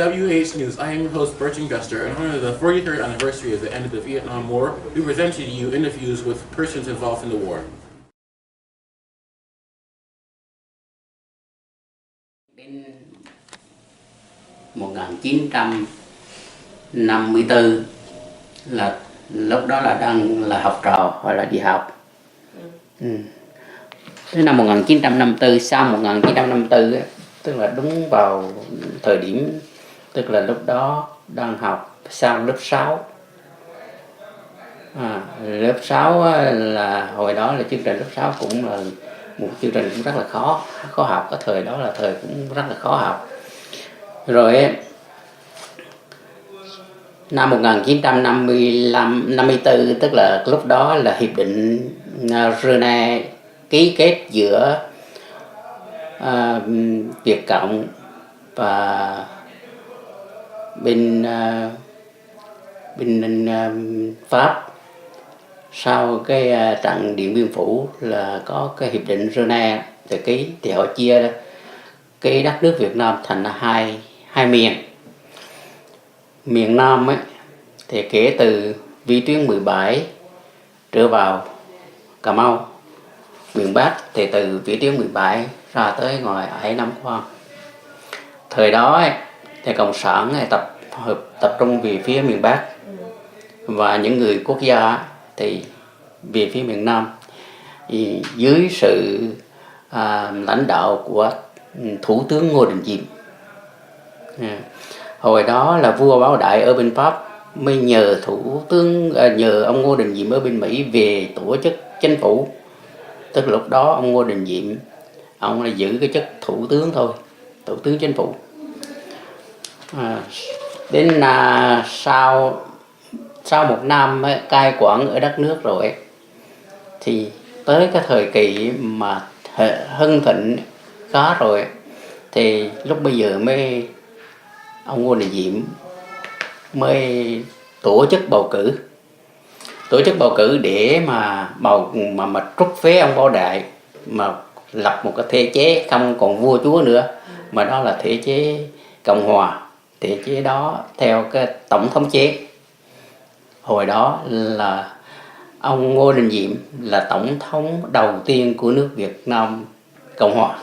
WH News. I am your host, Bertrand Guster, and on the 43rd anniversary of the end of the Vietnam War, we present to you interviews with persons involved in the war. Đến 1954 là lúc đó là đang là học trò hoặc là đi học. Tới năm 1954, sau 1954 ấy, tức là đúng vào thời điểm, tức là lúc đó đang học sau lớp 6. Lớp 6 là hồi đó là chương trình lớp 6 cũng là một chương trình cũng rất là khó học, cái thời đó là thời cũng rất là khó học. Rồi ấy, năm 1954, tức là lúc đó là hiệp định Geneva ký kết giữa Việt Cộng và bên Pháp. Sau cái trận Điện Biên Phủ là có cái hiệp định Geneva thì ký, thì họ chia cái đất nước Việt Nam thành hai miền. Miền Nam ấy thì kể từ vĩ tuyến 17 trở vào Cà Mau. Miền Bắc thì từ vĩ tuyến 17 ra tới ngoài Hải Nam Quan. Thời đó ấy, thì Cộng sản tập trung về phía miền Bắc, và những người quốc gia thì về phía miền Nam, dưới sự lãnh đạo của Thủ tướng Ngô Đình Diệm. Hồi đó là vua Bảo Đại ở bên Pháp mới nhờ nhờ ông Ngô Đình Diệm ở bên Mỹ về tổ chức chính phủ. Tức là lúc đó ông Ngô Đình Diệm ông là giữ cái chức thủ tướng thôi, thủ tướng chính phủ. Đến sau một năm cai quản ở đất nước rồi thì tới cái thời kỳ mà hưng thịnh khá rồi thì lúc bây giờ mới ông Ngô Đình Diệm mới tổ chức bầu cử để mà trút phế ông Bảo Đại, mà lập một cái thể chế không còn vua chúa nữa, mà đó là thể chế cộng hòa. Thể chế đó theo cái tổng thống chế. Hồi đó là ông Ngô Đình Diệm là tổng thống đầu tiên của nước Việt Nam Cộng Hòa.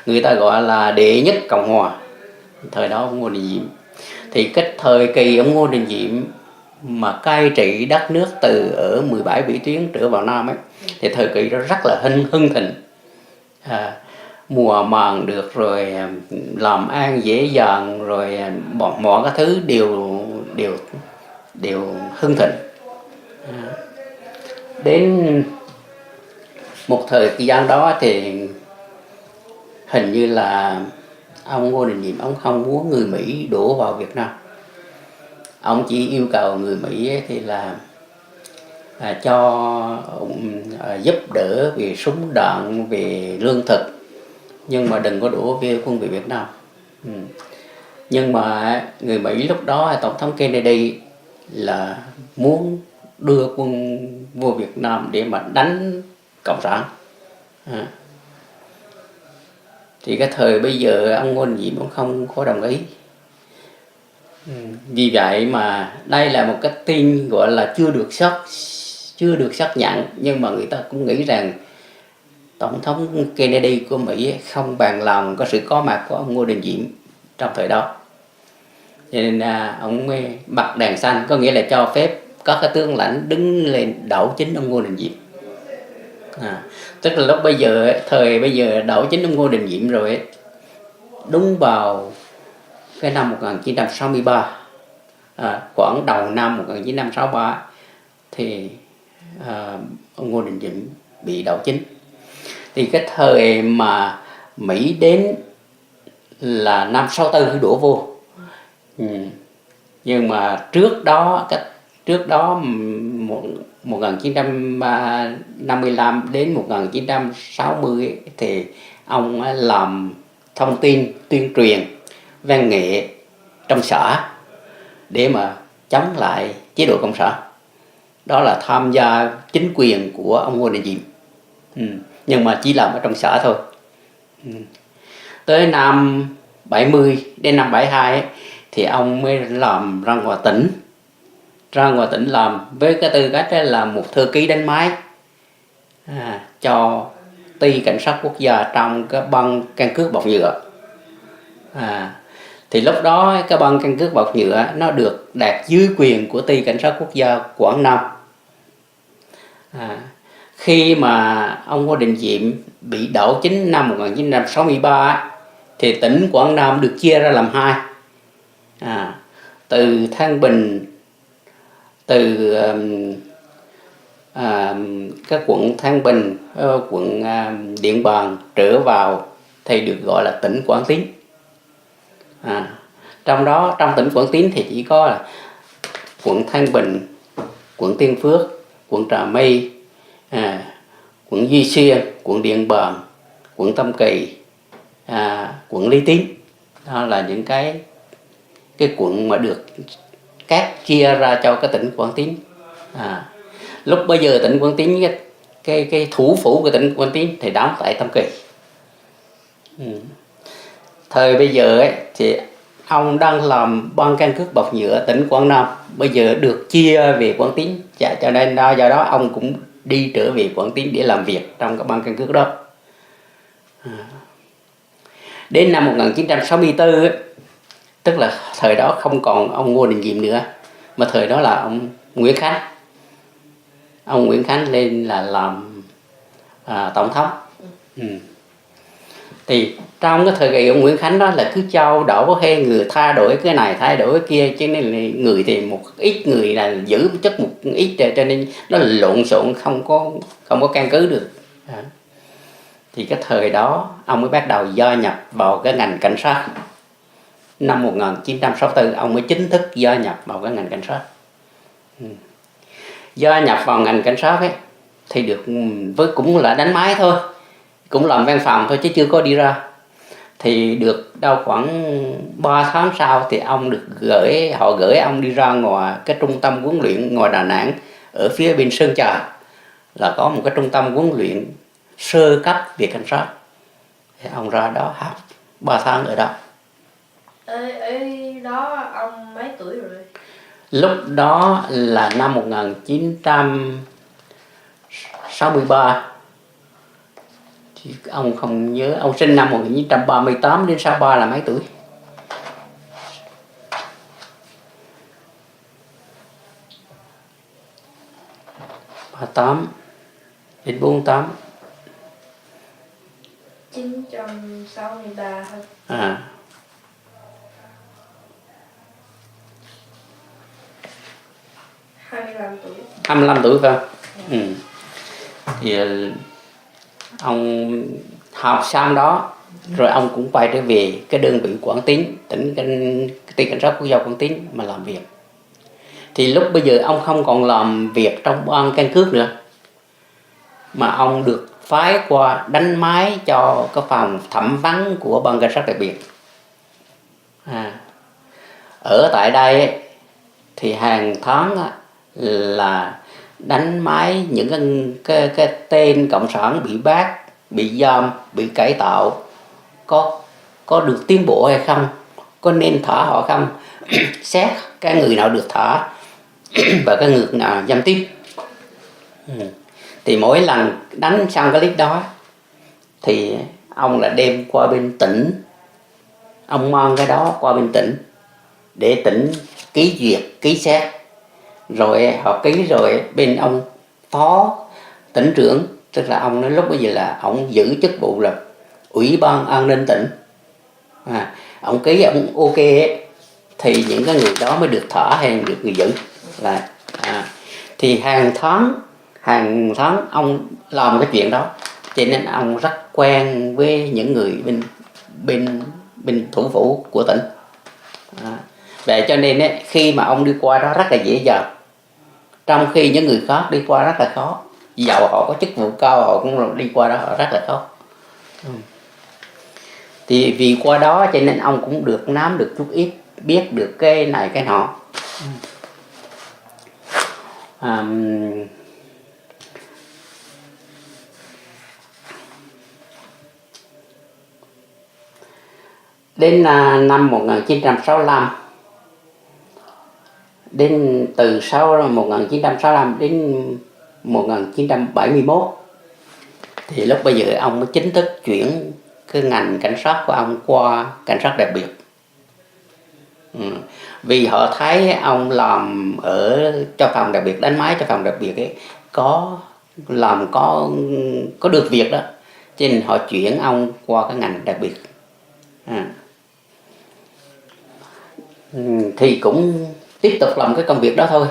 Người ta gọi là đệ nhất Cộng Hòa. Thời đó ông Ngô Đình Diệm. Thì cái thời kỳ ông Ngô Đình Diệm mà cai trị đất nước từ ở 17 vĩ tuyến trở vào Nam ấy, thì thời kỳ đó rất là hưng thịnh. Mùa màng được, rồi làm ăn dễ dàng, rồi mọi cái thứ đều hưng thịnh. Đến một thời gian đó thì hình như là ông Ngô Đình Diệm ông không muốn người Mỹ đổ vào Việt Nam. Ông chỉ yêu cầu người Mỹ ấy thì là cho giúp đỡ về súng đạn, về lương thực, nhưng mà đừng có đổ về quân về Việt Nam. Nhưng mà người Mỹ lúc đó tổng thống Kennedy là muốn đưa quân vô Việt Nam để mà đánh cộng sản. Thì cái thời bây giờ ông Ngô Đình Diệm cũng không có đồng ý. Vì vậy mà đây là một cái tin gọi là chưa được xác nhận, nhưng mà người ta cũng nghĩ rằng tổng thống Kennedy của Mỹ không bằng lòng có sự có mặt của ông Ngô Đình Diệm trong thời đó. Cho nên ông mới bật đèn xanh, có nghĩa là cho phép các cái tướng lãnh đứng lên đảo chính ông Ngô Đình Diệm. Tức là lúc bây giờ, thời bây giờ đảo chính ông Ngô Đình Diệm rồi, đúng vào cái năm 1963, khoảng đầu năm 1963 thì ông Ngô Đình Diệm bị đảo chính. Thì cái thời mà Mỹ đến là năm 64 mới đổ vô. Nhưng mà trước đó 1955 đến 1960 thì ông làm thông tin tuyên truyền văn nghệ trong xã để mà chống lại chế độ cộng sản. Đó là tham gia chính quyền của ông Ngô Đình Diệm. Nhưng mà chỉ làm ở trong xã thôi. Tới năm 70 đến năm 72 ấy, thì ông mới làm ra ngoài tỉnh. Ra ngoài tỉnh làm với cái tư cách là một thư ký đánh máy cho ty cảnh sát quốc gia trong cái băng căn cước bọc nhựa. Thì lúc đó cái băng căn cước bọc nhựa nó được đặt dưới quyền của ty cảnh sát quốc gia Quảng Nam. Khi mà ông Ngô Đình Diệm bị đảo chính năm 1963 thì tỉnh Quảng Nam được chia ra làm hai. Từ Thăng Bình, từ các quận Thăng Bình, quận Điện Bàn trở vào thì được gọi là tỉnh Quảng Tín. Trong đó, trong tỉnh Quảng Tín thì chỉ có là quận Thăng Bình, quận Tiên Phước, quận Trà My, quận Duy Xuyên, quận Điện Bàn, quận Tam Kỳ, quận Lý Tín. Đó là những cái quận mà được chia ra cho cái tỉnh Quảng Tín. Lúc bây giờ tỉnh Quảng Tín, cái thủ phủ của tỉnh Quảng Tín thì đóng tại Tam Kỳ. Thời bây giờ ấy, thì ông đang làm băng căn cước bọc nhựa tỉnh Quảng Nam, bây giờ được chia về Quảng Tín, cho nên do đó ông cũng đi trở về Quảng Tín để làm việc trong cái băng căn cước đó. Đến năm 1964 ấy, tức là thời đó không còn ông Ngô Đình Diệm nữa, mà thời đó là ông Nguyễn Khánh. Ông Nguyễn Khánh lên là làm tổng thống. Thì trong cái thời kỳ ông Nguyễn Khánh đó là cứ trao đổi hay người thay đổi cái này thay đổi cái kia, cho nên là người thì một ít người là giữ chức một ít, cho nên nó lộn xộn, không có căn cứ được. Thì cái thời đó ông mới bắt đầu gia nhập vào cái ngành cảnh sát. Năm 1964 ông mới chính thức gia nhập vào cái ngành cảnh sát. Gia nhập vào ngành cảnh sát ấy thì được với cũng là đánh máy thôi, cũng làm văn phòng thôi chứ chưa có đi ra. Thì được đâu khoảng 3 tháng sau thì ông được họ gửi ông đi ra ngoài cái trung tâm huấn luyện ngoài Đà Nẵng, ở phía bên Sơn Trà là có một cái trung tâm huấn luyện sơ cấp về cảnh sát. Thì ông ra đó học 3 tháng ở đó. Ở đó ông mấy tuổi rồi? Lúc đó là năm 1963. Thì ông không nhớ, ông sinh năm 1938 đến 63 là mấy tuổi? 38 đến 48. 963 thôi. 25 tuổi. 25 tuổi phải không? Thì ông học xong đó rồi ông cũng quay trở về cái đơn vị Quảng Tín, ty cảnh sát quốc gia Quảng Tín mà làm việc. Thì lúc bây giờ ông không còn làm việc trong ban căn cước nữa, mà ông được phái qua đánh máy cho cái phòng thẩm vấn của ban cảnh sát đặc biệt. Ở tại đây thì hàng tháng là đánh máy những cái tên cộng sản bị bắt, bị giam, bị cải tạo, có được tiến bộ hay không, có nên thả họ không, xét cái người nào được thả và cái người nào giam tiếp. Thì mỗi lần đánh xong cái list đó thì ông là đem qua bên tỉnh, ông mang cái đó qua bên tỉnh để tỉnh ký duyệt, ký xét, rồi họ ký rồi bên ông phó tỉnh trưởng, tức là ông nói lúc bây giờ là ông giữ chức vụ là Ủy ban An ninh tỉnh, ông ký ông ok ấy, thì những cái người đó mới được thả hay được người giữ là thì hàng tháng ông làm cái chuyện đó, cho nên ông rất quen với những người bên thủ phủ của tỉnh. Vậy cho nên ấy, khi mà ông đi qua đó rất là dễ dàng, trong khi những người khác đi qua rất là khó, dầu họ có chức vụ cao họ cũng đi qua đó họ rất là khó. Thì vì qua đó cho nên ông cũng được nắm được chút ít, biết được cái này cái nọ. Đến năm 1965, từ 1965 đến 1971, thì lúc bây giờ ông mới chính thức chuyển cái ngành cảnh sát của ông qua cảnh sát đặc biệt. Vì họ thấy ông làm ở cho phòng đặc biệt, đánh máy cho phòng đặc biệt ấy, có được việc đó, cho nên họ chuyển ông qua cái ngành đặc biệt. Thì cũng tiếp tục làm cái công việc đó thôi.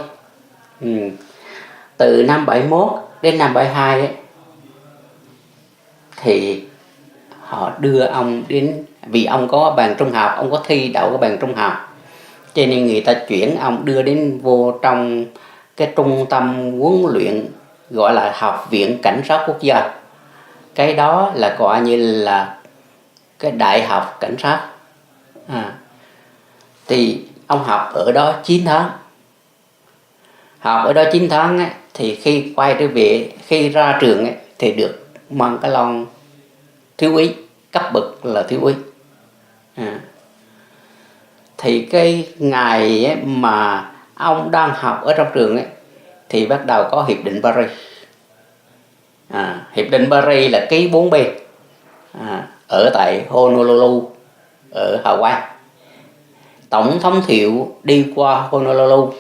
Từ năm 71 đến năm 72 ấy, thì họ đưa ông đến, vì ông có bằng trung học, ông có thi đậu cái bằng trung học, cho nên người ta chuyển ông đưa đến vô trong cái trung tâm huấn luyện gọi là Học viện Cảnh sát Quốc gia. Cái đó là gọi như là cái đại học cảnh sát. Thì ông học ở đó 9 tháng. Học ở đó 9 tháng ấy, thì khi quay trở về, khi ra trường ấy, thì được mang cái lon thiếu úy, cấp bậc là thiếu úy. Thì cái ngày ấy mà ông đang học ở trong trường ấy, thì bắt đầu có Hiệp định Paris. Hiệp định Paris là ký 4 bên ở tại Honolulu ở Hawaii. Tổng thống Thiệu đi qua Honolulu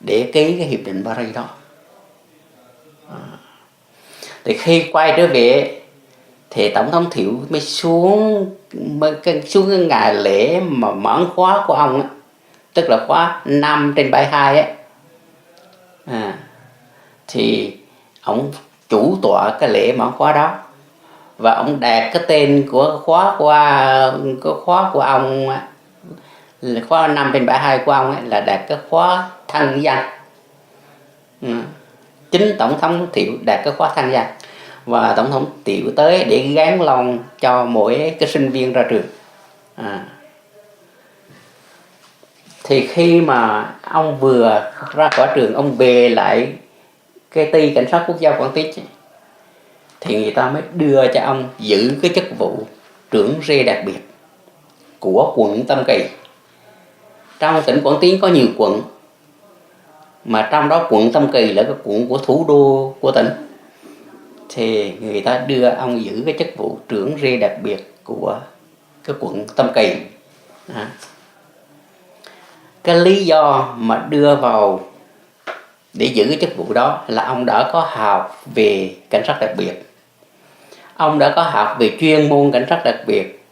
để ký cái Hiệp định Paris đó. Thì khi quay trở về thì Tổng thống Thiệu mới xuống cái ngày lễ mà mãn khóa của ông ấy, tức là khóa 5/72 ấy. Thì ông chủ tọa cái lễ mãn khóa đó, và ông đạt cái tên của khóa của ông, khóa 5/72 của ông ấy, là đạt cái khóa thân danh. Chính Tổng thống Thiệu đạt cái khóa thân danh, và Tổng thống Thiệu tới để gán lon cho mỗi cái sinh viên ra trường. Thì khi mà ông vừa ra khỏi trường, ông về lại cái ty cảnh sát quốc gia Quảng Tích, thì người ta mới đưa cho ông giữ cái chức vụ trưởng rê đặc biệt của quận Tam Kỳ. Trong tỉnh Quảng Tín có nhiều quận, mà trong đó quận Tam Kỳ là cái quận của thủ đô của tỉnh, thì người ta đưa ông giữ cái chức vụ trưởng rê đặc biệt của cái quận Tam Kỳ. Cái lý do mà đưa vào để giữ cái chức vụ đó là ông đã có học về cảnh sát đặc biệt, ông đã có học về chuyên môn cảnh sát đặc biệt,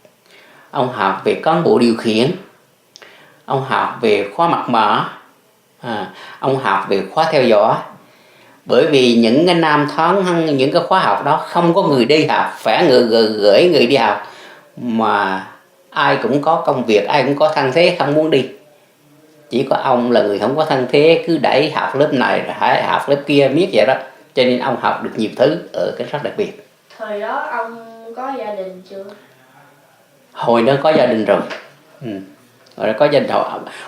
ông học về cán bộ điều khiển, ông học về khóa mật mã, ông học về khóa theo dõi. Bởi vì những cái năm tháng, những cái khóa học đó không có người đi học, phải gửi người đi học, mà ai cũng có công việc, ai cũng có thân thế không muốn đi. Chỉ có ông là người không có thân thế, cứ đẩy học lớp này rồi hãy học lớp kia miết vậy đó, cho nên ông học được nhiều thứ ở cảnh sát đặc biệt. Thời đó ông có gia đình chưa? Hồi đó có gia đình rồi. Hồi đó có gia đình rồi.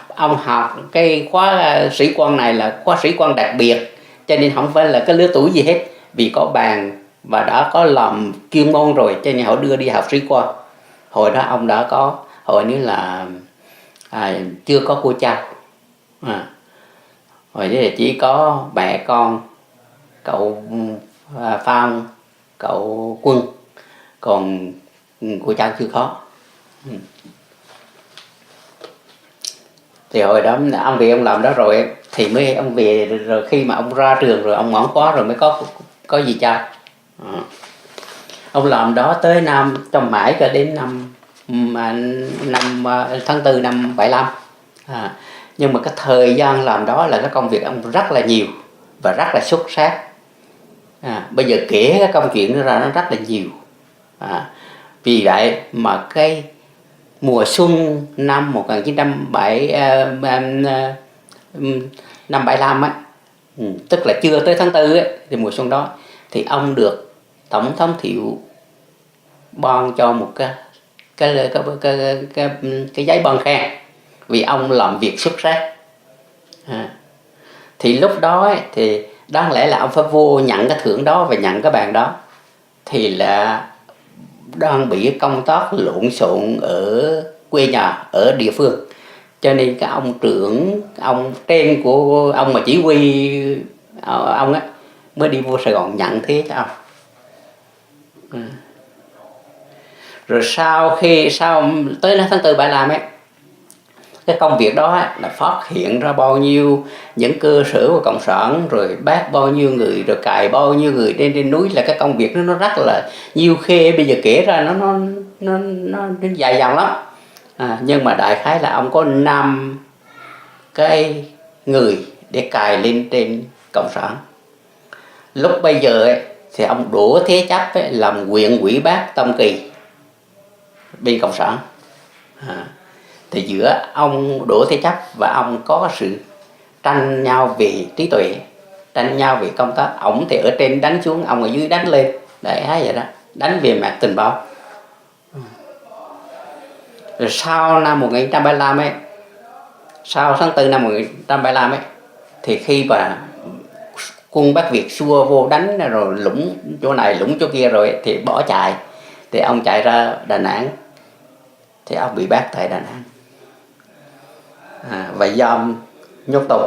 Ông học cái khóa sĩ quan này là khóa sĩ quan đặc biệt, cho nên không phải là cái lứa tuổi gì hết, vì có bằng và đã có làm chuyên môn rồi, cho nên họ đưa đi học sĩ quan. Hồi đó ông đã có, hồi nữa là chưa có cô cháu. Hồi đó là chỉ có mẹ con, cậu Phong, cậu Quân, còn cô cháu chưa có. Thì hồi đó ông về ông làm đó rồi thì mới ông về, rồi khi mà ông ra trường rồi ông mãn khóa rồi mới có gì cha. Ông làm đó tới năm trong mãi cho đến năm tháng 4 năm 75. Nhưng mà cái thời gian làm đó là cái công việc ông rất là nhiều và rất là xuất sắc. Bây giờ kể cái công chuyện ra nó rất là nhiều. Vì vậy mà cái mùa xuân năm 1975 á, tức là chưa tới tháng 4 ấy, thì mùa xuân đó thì ông được Tổng thống Thiệu ban cho một cái giấy ban khen vì ông làm việc xuất sắc. Thì lúc đó ấy, thì đáng lẽ là ông phải vô nhận cái thưởng đó và nhận cái bàn đó, thì là đang bị công tác lộn xộn ở quê nhà ở địa phương, cho nên cái ông trưởng, ông trên của ông mà chỉ huy ông á mới đi vô Sài Gòn nhận thế cho ông. Rồi sau tới tháng 4 bà làm ấy, cái công việc đó ấy, là phát hiện ra bao nhiêu những cơ sở của cộng sản, rồi bắt bao nhiêu người, rồi cài bao nhiêu người trên núi, là cái công việc nó rất là nhiều khê, bây giờ kể ra nó dài dòng lắm. Nhưng mà đại khái là ông có 5 cái người để cài lên trên cộng sản. Lúc bây giờ ấy, thì ông Đỗ Thế Chấp ấy, làm huyện ủy Bắc Tam Kỳ bên cộng sản. Thì giữa ông Đỗ Thế Chấp và ông có sự tranh nhau về trí tuệ, tranh nhau về công tác. Ông thì ở trên đánh xuống, ông ở dưới đánh lên, đấy vậy đó, đánh về mặt tình báo. Rồi sau năm 1975 ấy, sau tháng 4 năm 1975 ấy, thì khi mà quân Bắc Việt xua vô đánh rồi lũng chỗ này lũng chỗ kia rồi thì bỏ chạy, thì ông chạy ra Đà Nẵng, thì ông bị bắt tại Đà Nẵng và giam nhốt tù.